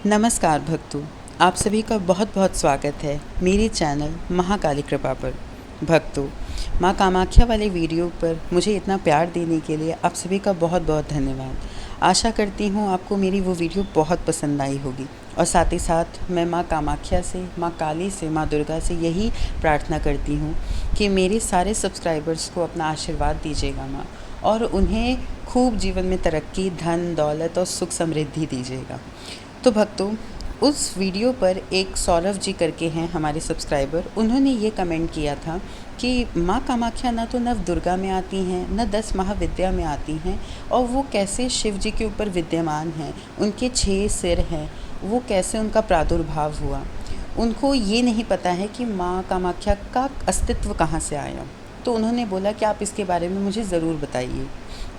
नमस्कार भक्तों, आप सभी का बहुत बहुत स्वागत है मेरे चैनल महाकाली कृपा पर। भक्तों, माँ कामाख्या वाले वीडियो पर मुझे इतना प्यार देने के लिए आप सभी का बहुत बहुत धन्यवाद। आशा करती हूँ आपको मेरी वो वीडियो बहुत पसंद आई होगी और साथ ही साथ मैं माँ कामाख्या से, माँ काली से, माँ दुर्गा से यही प्रार्थना करती हूँ कि मेरे सारे सब्सक्राइबर्स को अपना आशीर्वाद दीजिएगा माँ, और उन्हें खूब जीवन में तरक्की, धन दौलत और सुख समृद्धि दीजिएगा। तो भक्तों, उस वीडियो पर एक सौरभ जी करके हैं हमारे सब्सक्राइबर, उन्होंने ये कमेंट किया था कि माँ कामाख्या न तो नव दुर्गा में आती हैं, न 10 महाविद्या में आती हैं, और वो कैसे शिव जी के ऊपर विद्यमान हैं, उनके 6 सिर हैं, वो कैसे उनका प्रादुर्भाव हुआ। उनको ये नहीं पता है कि माँ कामाख्या का अस्तित्व कहाँ से आया। तो उन्होंने बोला कि आप इसके बारे में मुझे ज़रूर बताइए।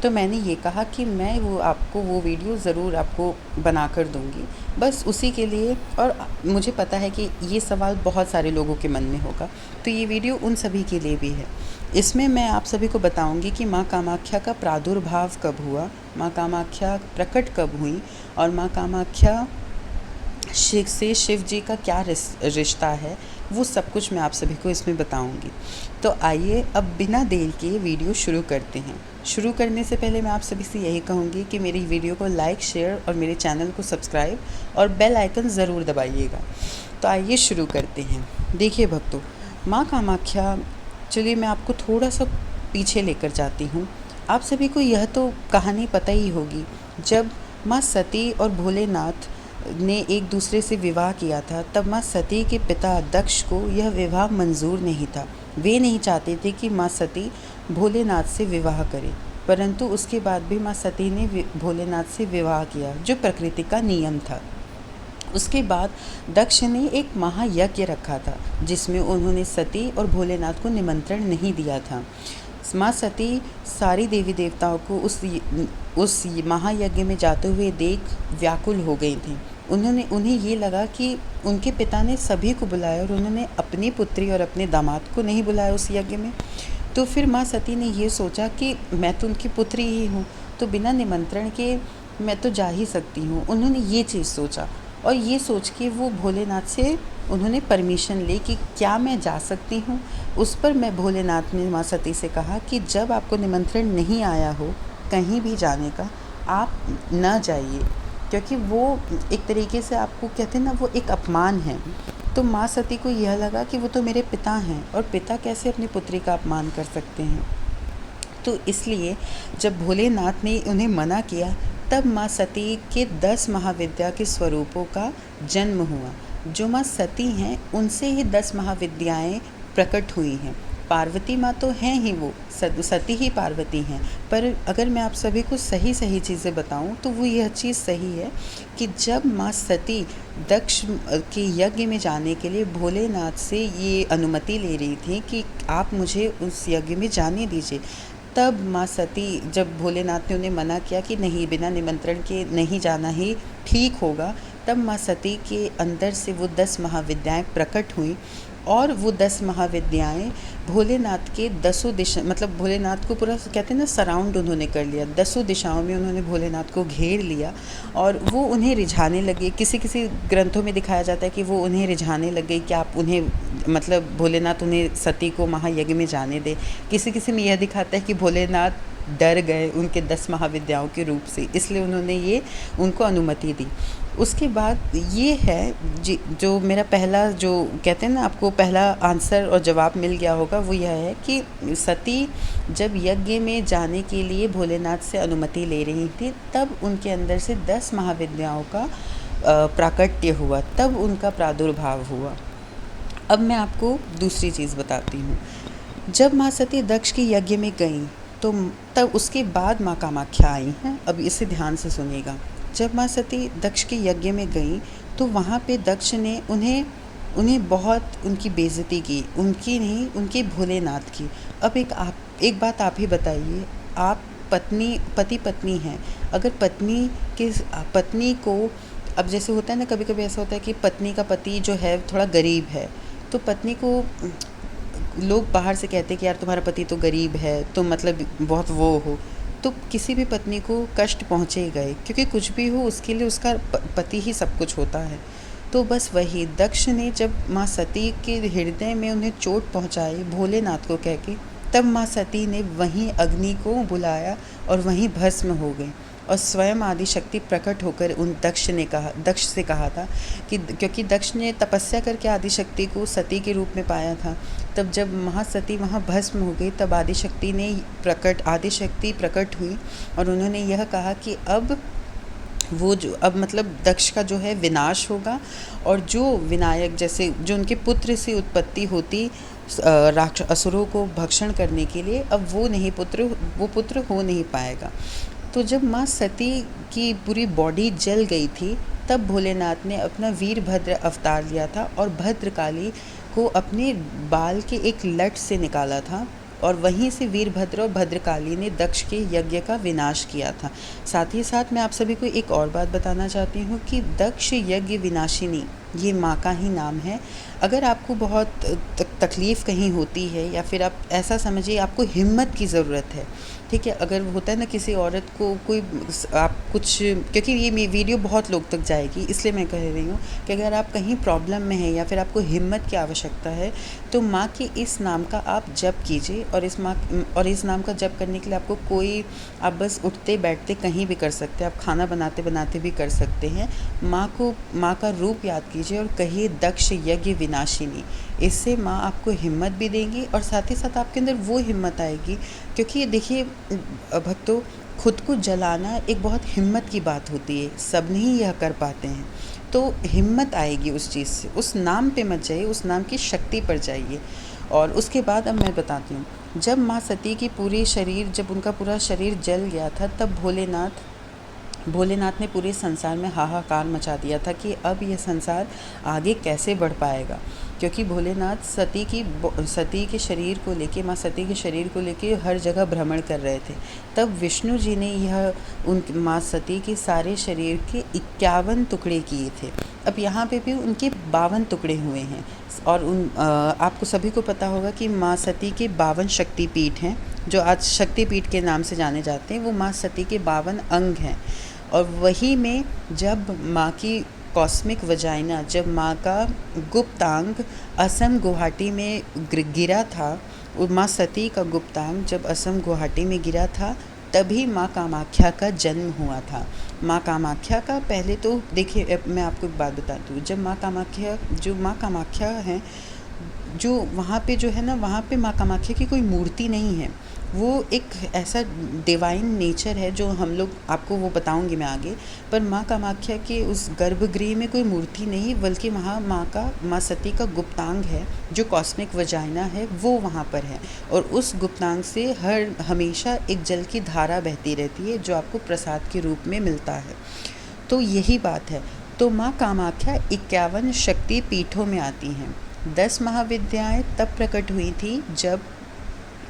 तो मैंने ये कहा कि मैं वो वीडियो ज़रूर आपको बना कर दूँगी, बस उसी के लिए। और मुझे पता है कि ये सवाल बहुत सारे लोगों के मन में होगा, तो ये वीडियो उन सभी के लिए भी है। इसमें मैं आप सभी को बताऊंगी कि माँ कामाख्या का प्रादुर्भाव कब हुआ, माँ कामाख्या प्रकट कब हुई, और माँ कामाख्या शिव जी का क्या रिश्ता है, वो सब कुछ मैं आप सभी को इसमें बताऊंगी। तो आइए अब बिना देर के वीडियो शुरू करते हैं। शुरू करने से पहले मैं आप सभी से यही कहूँगी कि मेरी वीडियो को लाइक, शेयर और मेरे चैनल को सब्सक्राइब और बेल आइकन ज़रूर दबाइएगा। तो आइए शुरू करते हैं। देखिए भक्तों, माँ कामाख्या, चलिए मैं आपको थोड़ा सा पीछे लेकर जाती हूँ। आप सभी को यह तो कहानी पता ही होगी, जब माँ सती और भोलेनाथ ने एक दूसरे से विवाह किया था, तब माँ सती के पिता दक्ष को यह विवाह मंजूर नहीं था। वे नहीं चाहते थे कि माँ सती भोलेनाथ से विवाह करे, परंतु उसके बाद भी माँ सती ने भोलेनाथ से विवाह किया, जो प्रकृति का नियम था। उसके बाद दक्ष ने एक महायज्ञ रखा था, जिसमें उन्होंने सती और भोलेनाथ को निमंत्रण नहीं दिया था। माँ सती सारी देवी देवताओं को उस महायज्ञ में जाते हुए देख व्याकुल हो गई थी। उन्हें ये लगा कि उनके पिता ने सभी को बुलाया और उन्होंने अपनी पुत्री और अपने दामाद को नहीं बुलाया उस यज्ञ में। तो फिर माँ सती ने ये सोचा कि मैं तो उनकी पुत्री ही हूँ, तो बिना निमंत्रण के मैं तो जा ही सकती हूँ। उन्होंने ये चीज़ सोचा, और ये सोच के वो भोलेनाथ से उन्होंने परमिशन ली कि क्या मैं जा सकती हूँ। उस पर मैं भोलेनाथ ने माँ सती से कहा कि जब आपको निमंत्रण नहीं आया हो कहीं भी जाने का, आप न जाइए, क्योंकि वो एक तरीके से आपको कहते हैं ना, वो एक अपमान है। तो माँ सती को यह लगा कि वो तो मेरे पिता हैं, और पिता कैसे अपनी पुत्री का अपमान कर सकते हैं। तो इसलिए जब भोलेनाथ ने उन्हें मना किया, तब माँ सती के 10 महाविद्या के स्वरूपों का जन्म हुआ। जो माँ सती हैं, उनसे ही 10 महाविद्याएं प्रकट हुई हैं। पार्वती माँ तो हैं ही, वो सती ही पार्वती हैं। पर अगर मैं आप सभी को सही सही चीज़ें बताऊं, तो वो यह चीज़ सही है कि जब माँ सती दक्ष के यज्ञ में जाने के लिए भोलेनाथ से ये अनुमति ले रही थी कि आप मुझे उस यज्ञ में जाने दीजिए, तब माँ सती, जब भोलेनाथ ने उन्हें मना किया कि नहीं, बिना निमंत्रण के नहीं जाना ही ठीक होगा, तब माँ सती के अंदर से वो 10 महाविद्याएं प्रकट हुई। और वो 10 महाविद्याएं भोलेनाथ के 10 दिशा, मतलब भोलेनाथ को पूरा कहते हैं ना, सराउंड उन्होंने कर लिया। 10 दिशाओं में उन्होंने भोलेनाथ को घेर लिया, और वो उन्हें रिझाने लगे। किसी किसी ग्रंथों में दिखाया जाता है कि वो उन्हें रिझाने लगे कि आप उन्हें, मतलब भोलेनाथ उन्हें सती को महायज्ञ में जाने दे। किसी किसी में यह दिखाता है कि भोलेनाथ डर गए उनके 10 महाविद्याओं के रूप से, इसलिए उन्होंने ये उनको अनुमति दी। उसके बाद ये है जो मेरा पहला, जो कहते हैं ना, आपको पहला आंसर और जवाब मिल गया होगा, वो यह है कि सती जब यज्ञ में जाने के लिए भोलेनाथ से अनुमति ले रही थी, तब उनके अंदर से 10 महाविद्याओं का प्राकट्य हुआ, तब उनका प्रादुर्भाव हुआ। अब मैं आपको दूसरी चीज़ बताती हूँ। जब माँ सती दक्ष के यज्ञ में गईं, तो तब उसके बाद माँ कामाख्या आई हैं। अब इसे ध्यान से सुनिएगा। जब माँ सती दक्ष के यज्ञ में गईं, तो वहाँ पे दक्ष ने उन्हें बहुत उनकी बेइज्जती की, उनकी नहीं, उनके भोलेनाथ की। अब एक बात आप ही बताइए, आप पति पत्नी हैं, अगर पत्नी को, अब जैसे होता है ना, कभी कभी ऐसा होता है कि पत्नी का पति जो है थोड़ा गरीब है, तो पत्नी को लोग बाहर से कहते हैं कि यार तुम्हारा पति तो गरीब है, तो मतलब बहुत वो हो, तो किसी भी पत्नी को कष्ट पहुँचेगा ही, क्योंकि कुछ भी हो उसके लिए उसका पति ही सब कुछ होता है। तो बस वही दक्ष ने जब माँ सती के हृदय में उन्हें चोट पहुँचाई भोलेनाथ को कह के, तब माँ सती ने वहीं अग्नि को बुलाया और वहीं भस्म हो गई। और स्वयं आदिशक्ति प्रकट होकर उन दक्ष से कहा था कि क्योंकि दक्ष ने तपस्या करके आदिशक्ति को सती के रूप में पाया था, तब जब महासती वहाँ भस्म हो गई तब आदिशक्ति प्रकट हुई और उन्होंने यह कहा कि अब वो जो अब मतलब दक्ष का जो है विनाश होगा, और जो विनायक जैसे जो उनके पुत्र से उत्पत्ति होती असुरों को भक्षण करने के लिए, अब वो पुत्र हो नहीं पाएगा। तो जब माँ सती की पूरी बॉडी जल गई थी तब भोलेनाथ ने अपना वीरभद्र अवतार लिया था और भद्रकाली को अपने बाल के एक लट से निकाला था, और वहीं से वीरभद्र और भद्रकाली ने दक्ष के यज्ञ का विनाश किया था। साथ ही साथ मैं आप सभी को एक और बात बताना चाहती हूँ कि दक्ष यज्ञ विनाशिनी ये माँ का ही नाम है। अगर आपको बहुत तकलीफ़ कहीं होती है या फिर आप ऐसा समझिए आपको हिम्मत की ज़रूरत है, ठीक है, अगर होता है ना किसी औरत को कोई आप कुछ, क्योंकि ये वीडियो बहुत लोग तक जाएगी इसलिए मैं कह रही हूँ कि अगर आप कहीं प्रॉब्लम में हैं या फिर आपको हिम्मत की आवश्यकता है तो माँ के इस नाम का आप जप कीजिए। और इस नाम का जप करने के लिए आपको कोई, आप बस उठते बैठते कहीं भी कर सकते हैं, आप खाना बनाते बनाते भी कर सकते हैं। माँ का रूप याद कीजिए और कहिए दक्ष यज्ञ विनाशिनी। इससे माँ आपको हिम्मत भी देंगी और साथ ही साथ आपके अंदर वो हिम्मत आएगी, क्योंकि देखिए भक्तों, खुद को जलाना एक बहुत हिम्मत की बात होती है, सब नहीं यह कर पाते हैं। तो हिम्मत आएगी उस चीज़ से, उस नाम पे मत जाइए, उस नाम की शक्ति पर जाइए। और उसके बाद अब मैं बताती हूँ, जब माँ सती की जब उनका पूरा शरीर जल गया था तब भोलेनाथ ने पूरे संसार में हाहाकार मचा दिया था कि अब यह संसार आगे कैसे बढ़ पाएगा, क्योंकि भोलेनाथ सती के शरीर को लेके, माँ सती के शरीर को लेके हर जगह भ्रमण कर रहे थे। तब विष्णु जी ने उन माँ सती के सारे शरीर के 51 टुकड़े किए थे। अब यहाँ पे भी उनके 52 टुकड़े हुए हैं। और आपको सभी को पता होगा कि माँ सती के 52 शक्तिपीठ हैं, जो आज शक्तिपीठ के नाम से जाने जाते हैं। वो माँ सती के 52 अंग हैं। और वही में जब माँ की कॉस्मिक वजाइना, जब माँ का गुप्तांग असम गुवाहाटी में गिरा था, माँ सती का गुप्तांग जब असम गुवाहाटी में गिरा था तभी माँ कामाख्या का जन्म हुआ था। माँ कामाख्या का पहले तो देखिए, मैं आपको एक बात बताती हूँ, जब माँ कामाख्या हैं, जो वहाँ पे जो है ना, वहाँ पे माँ कामाख्या की कोई मूर्ति नहीं है। वो एक ऐसा डिवाइन नेचर है जो हम लोग, आपको वो बताऊंगी मैं आगे। पर माँ कामाख्या के उस गर्भगृह में कोई मूर्ति नहीं, बल्कि वहाँ माँ सती का गुप्तांग है, जो कॉस्मिक वजाइना है, वो वहाँ पर है। और उस गुप्तांग से हमेशा एक जल की धारा बहती रहती है, जो आपको प्रसाद के रूप में मिलता है। तो यही बात है। तो माँ कामाख्या 51 शक्ति पीठों में आती हैं। 10 महाविद्याएँ तब प्रकट हुई थी जब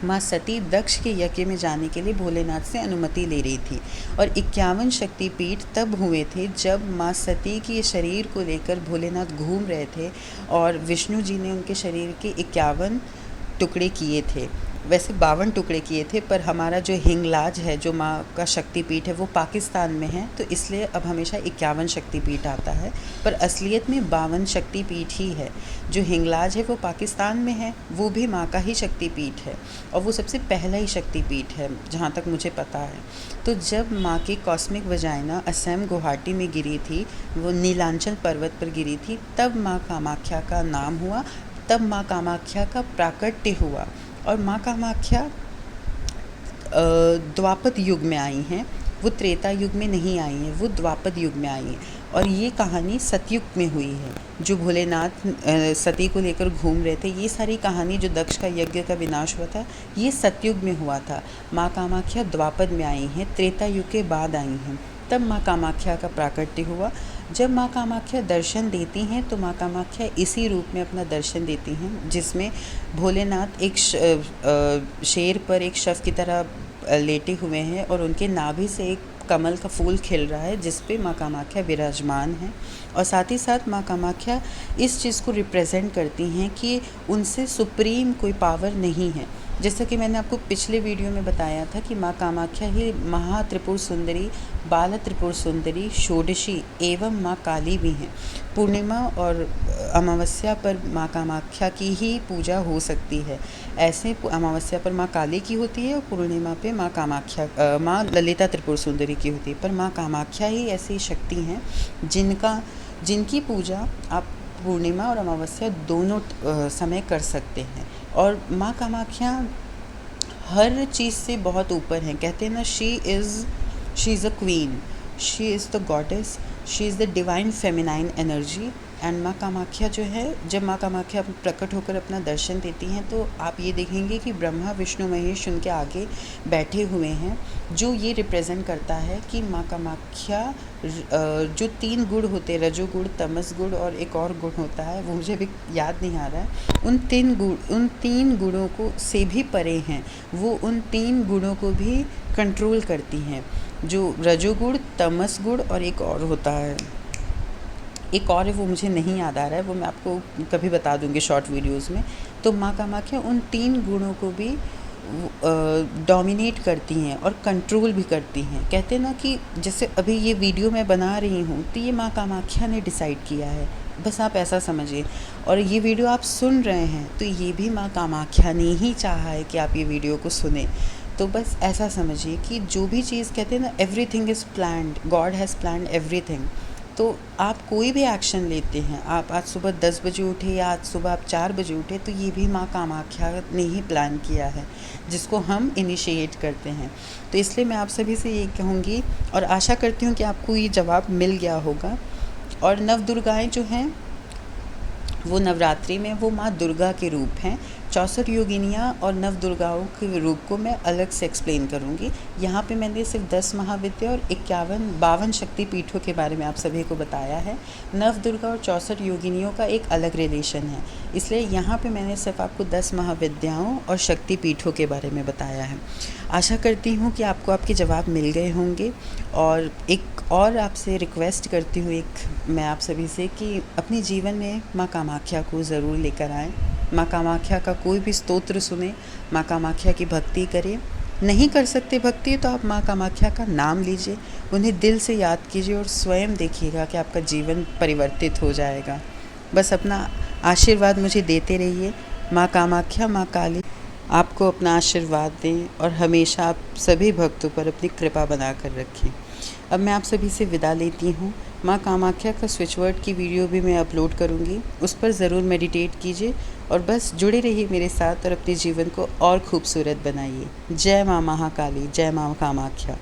माँ सती दक्ष के यज्ञ में जाने के लिए भोलेनाथ से अनुमति ले रही थी। और 51 शक्तिपीठ तब हुए थे जब माँ सती के शरीर को लेकर भोलेनाथ घूम रहे थे और विष्णु जी ने उनके शरीर के 51 टुकड़े किए थे। वैसे 52 टुकड़े किए थे, पर हमारा जो हिंगलाज है, जो माँ का शक्तिपीठ है, वो पाकिस्तान में है, तो इसलिए अब हमेशा 51 शक्तिपीठ आता है। पर असलियत में 52 शक्तिपीठ ही है। जो हिंगलाज है वो पाकिस्तान में है, वो भी माँ का ही शक्तिपीठ है, और वो सबसे पहला ही शक्तिपीठ है जहाँ तक मुझे पता है। तो जब माँ की कॉस्मिक वजाइना असम गुवाहाटी में गिरी थी, वो नीलांचल पर्वत पर गिरी थी, तब माँ कामाख्या का नाम हुआ, तब माँ कामाख्या का प्राकट्य हुआ। और माँ कामाख्या द्वापर युग में आई हैं, वो त्रेता युग में नहीं आई हैं, वो द्वापर युग में आई हैं। और ये कहानी सतयुग में हुई है, जो भोलेनाथ सती को लेकर घूम रहे थे। ये सारी कहानी जो दक्ष का यज्ञ का विनाश हुआ था, ये सतयुग में हुआ था। माँ कामाख्या द्वापर में आई हैं, त्रेता युग के बाद आई हैं, तब माँ कामाख्या का प्राकट्य हुआ। जब माँ कामाख्या दर्शन देती हैं तो माँ कामाख्या इसी रूप में अपना दर्शन देती हैं, जिसमें भोलेनाथ एक शेर पर एक शव की तरह लेटे हुए हैं और उनके नाभि से एक कमल का फूल खिल रहा है, जिस पे माँ कामाख्या विराजमान हैं। और साथ ही साथ माँ कामाख्या इस चीज़ को रिप्रेजेंट करती हैं कि उनसे सुप्रीम कोई पावर नहीं है। जैसा कि मैंने आपको पिछले वीडियो में बताया था कि माँ कामाख्या ही महा त्रिपुर सुंदरी, बाला त्रिपुर सुंदरी, षोडशी एवं माँ काली भी हैं। पूर्णिमा और अमावस्या पर माँ कामाख्या की ही पूजा हो सकती है। ऐसे अमावस्या पर माँ काली की होती है और पूर्णिमा पे माँ कामाख्या माँ ललिता त्रिपुर सुंदरी की होती है। पर माँ कामाख्या ही ऐसी शक्ति हैं जिनकी पूजा आप पूर्णिमा और अमावस्या दोनों समय कर सकते हैं। और माँ कामाख्या हर चीज़ से बहुत ऊपर हैं। कहते हैं ना, she is a queen, she is the goddess, she is the divine feminine energy. And माँ कामाख्या जो है, जब माँ कामाख्या प्रकट होकर अपना दर्शन देती हैं तो आप ये देखेंगे कि ब्रह्मा विष्णु महेश उनके आगे बैठे हुए हैं, जो ये रिप्रेजेंट करता है कि माँ कामाख्या जो 3 गुण होते हैं, रजोगुण, तमस गुण और एक और गुण होता है, वो मुझे अभी याद नहीं आ रहा है, उन 3 गुणों को से भी परे हैं। वो उन 3 गुणों को भी कंट्रोल करती हैं, जो रजोगुण, तमस गुण और एक और होता है, एक और है, वो मुझे नहीं याद आ रहा है, वो मैं आपको कभी बता दूंगी शॉर्ट वीडियोस में। तो माँ कामाख्या उन 3 गुणों को भी डोमिनेट करती हैं और कंट्रोल भी करती हैं। कहते हैं ना कि जैसे अभी ये वीडियो मैं बना रही हूँ तो ये माँ कामाख्या ने डिसाइड किया है, बस आप ऐसा समझिए। और ये वीडियो आप सुन रहे हैं तो ये भी माँ कामाख्या ने ही चाहा है कि आप ये वीडियो को सुने। तो बस ऐसा समझिए कि जो भी चीज़, कहते हैं ना, everything is planned, God has planned everything. तो आप कोई भी एक्शन लेते हैं, आप आज सुबह 10 बजे उठे या आज सुबह आप 4 बजे उठे, तो ये भी माँ कामाख्या ने ही प्लान किया है, जिसको हम इनिशिएट करते हैं। तो इसलिए मैं आप सभी से ये कहूँगी और आशा करती हूँ कि आपको ये जवाब मिल गया होगा। और नवदुर्गाएँ जो हैं वो नवरात्रि में वो माँ दुर्गा के रूप हैं। 64 योगिनियाँ और नव दुर्गाओं के रूप को मैं अलग से एक्सप्लेन करूँगी। यहाँ पे मैंने सिर्फ 10 महाविद्या और 52 शक्ति पीठों के बारे में आप सभी को बताया है। नव दुर्गा और 64 योगिनियों का एक अलग रिलेशन है, इसलिए यहाँ पे मैंने सिर्फ आपको 10 महाविद्याओं और शक्ति पीठों के बारे में बताया है। आशा करती हूँ कि आपको आपके जवाब मिल गए होंगे। और एक और आपसे रिक्वेस्ट करती हूँ मैं आप सभी से कि अपने जीवन में माँ कामाख्या को ज़रूर लेकर आएँ। माँ कामाख्या का कोई भी स्तोत्र सुने, माँ कामाख्या की भक्ति करें। नहीं कर सकते भक्ति तो आप माँ कामाख्या का नाम लीजिए, उन्हें दिल से याद कीजिए और स्वयं देखिएगा कि आपका जीवन परिवर्तित हो जाएगा। बस अपना आशीर्वाद मुझे देते रहिए। माँ कामाख्या, माँ काली आपको अपना आशीर्वाद दें और हमेशा आप सभी भक्तों पर अपनी कृपा बनाकर रखें। अब मैं आप सभी से विदा लेती हूँ। माँ कामाख्या का स्विच वर्ड की वीडियो भी मैं अपलोड करूँगी, उस पर ज़रूर मेडिटेट कीजिए और बस जुड़े रहिए मेरे साथ और अपने जीवन को और खूबसूरत बनाइए। जय माँ महाकाली, जय माँ कामाख्या।